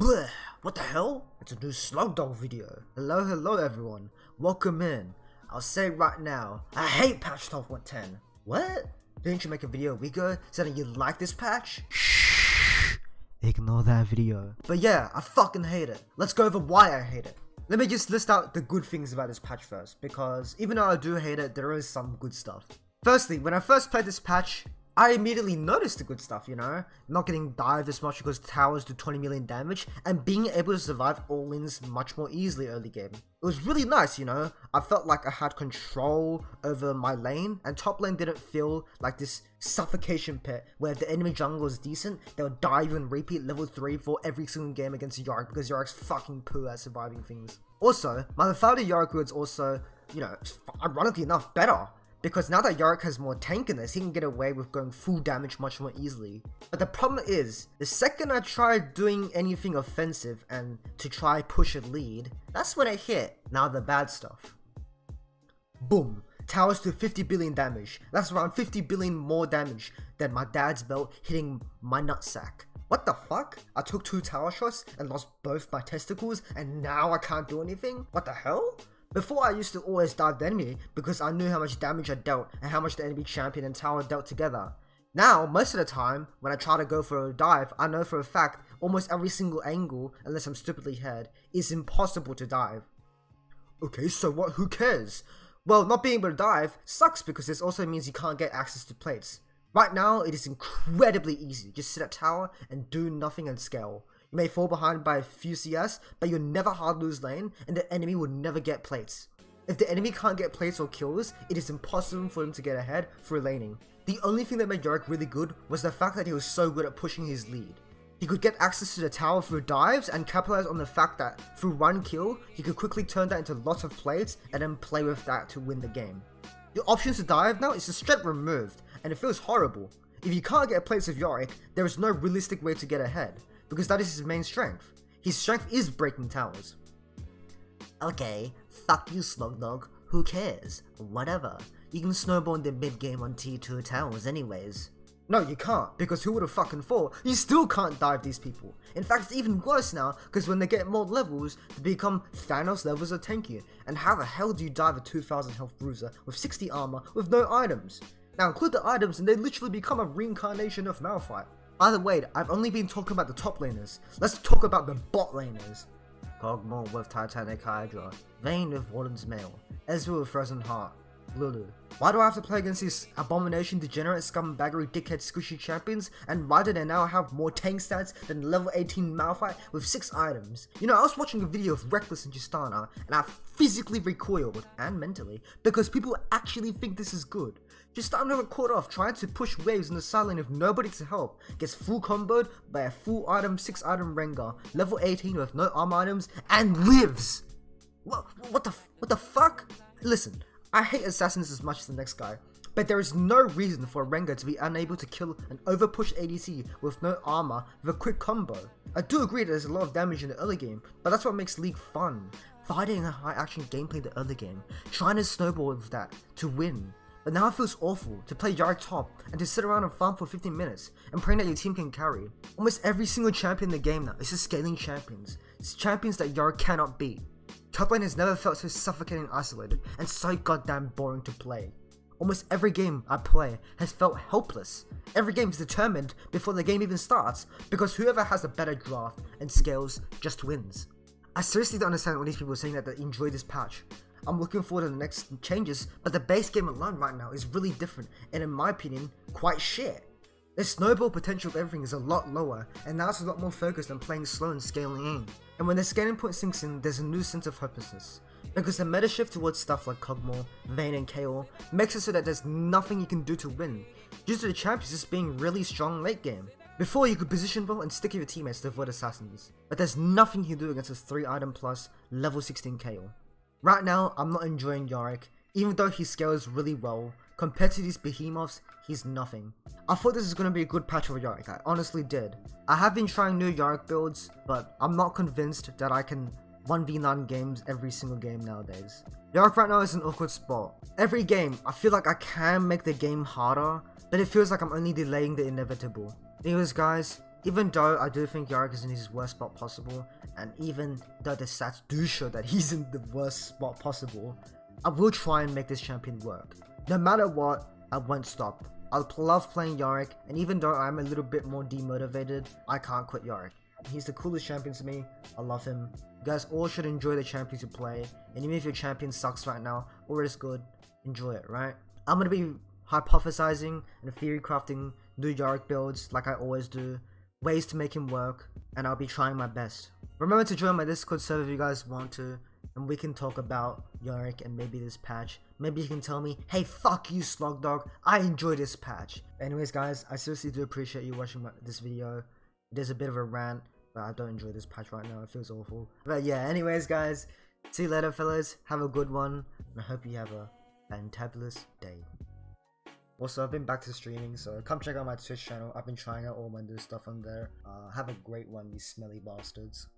Bleh, what the hell? It's a new Slugdog video. Hello everyone. Welcome in. I'll say right now, I hate patch 12.10. What? Didn't you make a video a week ago saying you like this patch? Shh. Ignore that video. But yeah, I fucking hate it. Let's go over why I hate it. Let me just list out the good things about this patch first, because even though I do hate it, there is some good stuff. Firstly, when I first played this patch, I immediately noticed the good stuff, you know? Not getting dived as much because towers do 20 million damage, and being able to survive all-ins much more easily early game. It was really nice, you know? I felt like I had control over my lane, and top lane didn't feel like this suffocation pit where if the enemy jungle is decent, they'll dive and repeat level 3 for every single game against Yorick because Yorick's fucking poo at surviving things. Also, my Lethality Yorick is also, you know, ironically enough, better. Because now that Yorick has more tankiness, he can get away with going full damage much more easily. But the problem is, the second I try doing anything offensive and to try push a lead, that's when it hit. Now the bad stuff. Boom. Towers do 50 billion damage. That's around 50 billion more damage than my dad's belt hitting my nutsack. What the fuck? I took 2 tower shots and lost both my testicles and now I can't do anything? What the hell? Before, I used to always dive the enemy because I knew how much damage I dealt and how much the enemy champion and tower dealt together. Now, most of the time, when I try to go for a dive, I know for a fact almost every single angle, unless I'm stupidly head, is impossible to dive. Okay, so what? Who cares? Well, not being able to dive sucks because this also means you can't get access to plates. Right now, it is incredibly easy. Just sit at tower and do nothing and scale. You may fall behind by a few CS, but you'll never hard lose lane, and the enemy will never get plates. If the enemy can't get plates or kills, it is impossible for him to get ahead through laning. The only thing that made Yorick really good was the fact that he was so good at pushing his lead. He could get access to the tower through dives and capitalize on the fact that through one kill, he could quickly turn that into lots of plates and then play with that to win the game. The options to dive now is just straight removed, and it feels horrible. If you can't get plates with Yorick, there is no realistic way to get ahead, because that is his main strength. His strength is breaking towers. Okay, fuck you Slugdog, who cares? Whatever. You can snowball in the mid game on tier 2 towers anyways. No, you can't, because who would have fucking thought? You still can't dive these people. In fact, it's even worse now, because when they get more levels, they become Thanos levels of tankier. And how the hell do you dive a 2000 health bruiser with 60 armor with no items? Now include the items and they literally become a reincarnation of Malphite. Either way, I've only been talking about the top laners. Let's talk about the bot laners. Kog'Maw with Titanic Hydra, Vayne with Warden's Mail, Ezreal with Frozen Heart, Lulu. Why do I have to play against these abomination, degenerate, scumbaggery, dickhead, squishy champions? And why do they now have more tank stats than level 18 Malphite with 6 items? You know, I was watching a video of Reckless and Tristana, and I physically recoiled, and mentally, because people actually think this is good. Tristana got caught off trying to push waves in the side lane with nobody to help, gets full comboed by a full item 6 item Rengar, level 18 with no arm items, and lives! What the fuck? Listen, I hate assassins as much as the next guy, but there is no reason for a Rengar to be unable to kill an overpushed ADC with no armor with a quick combo. I do agree that there's a lot of damage in the early game, but that's what makes League fun. Fighting a high action gameplay in the early game, trying to snowball with that to win. But now it feels awful to play Yorick top and to sit around and farm for 15 minutes and praying that your team can carry. Almost every single champion in the game now is just scaling champions. It's champions that Yorick cannot beat. Top lane has never felt so suffocating and isolated and so goddamn boring to play. Almost every game I play has felt helpless. Every game is determined before the game even starts because whoever has a better draft and scales just wins. I seriously don't understand all these people saying that they enjoy this patch. I'm looking forward to the next changes, but the base game alone right now is really different and in my opinion, quite shit. The snowball potential of everything is a lot lower, and now it's a lot more focused on playing slow and scaling in. And when the scaling point sinks in, there's a new sense of hopelessness. Because the meta shift towards stuff like Kog'Maw, Vayne and KO makes it so that there's nothing you can do to win, due to the champions just being really strong late game. Before you could position well and stick with your teammates to avoid assassins, but there's nothing you can do against a 3 item plus level 16 KO. Right now, I'm not enjoying Yorick, even though he scales really well. Compared to these behemoths, he's nothing. I thought this was going to be a good patch for Yorick, I honestly did. I have been trying new Yorick builds, but I'm not convinced that I can 1v9 games every single game nowadays. Yorick right now is an awkward spot. Every game, I feel like I can make the game harder, but it feels like I'm only delaying the inevitable. Anyways guys, Even though I do think Yorick is in his worst spot possible, and even though the stats do show that he's in the worst spot possible, I will try and make this champion work. No matter what, I won't stop. I love playing Yorick, and even though I'm a little bit more demotivated, I can't quit Yorick. He's the coolest champion to me. I love him. You guys all should enjoy the champions you play, and even if your champion sucks right now or is good, enjoy it, right? I'm gonna be hypothesizing and theory crafting new Yorick builds like I always do, ways to make him work, and I'll be trying my best. Remember to join my Discord server if you guys want to, and we can talk about Yorick and maybe this patch. Maybe you can tell me, hey, fuck you, Slugdog, I enjoy this patch. Anyways, guys, I seriously do appreciate you watching this video. There's a bit of a rant, but I don't enjoy this patch right now. It feels awful. But yeah, anyways, guys, see you later, fellas. Have a good one, and I hope you have a fantabulous day. Also, I've been back to streaming, so come check out my Twitch channel. I've been trying out all my new stuff on there. Have a great one, you smelly bastards.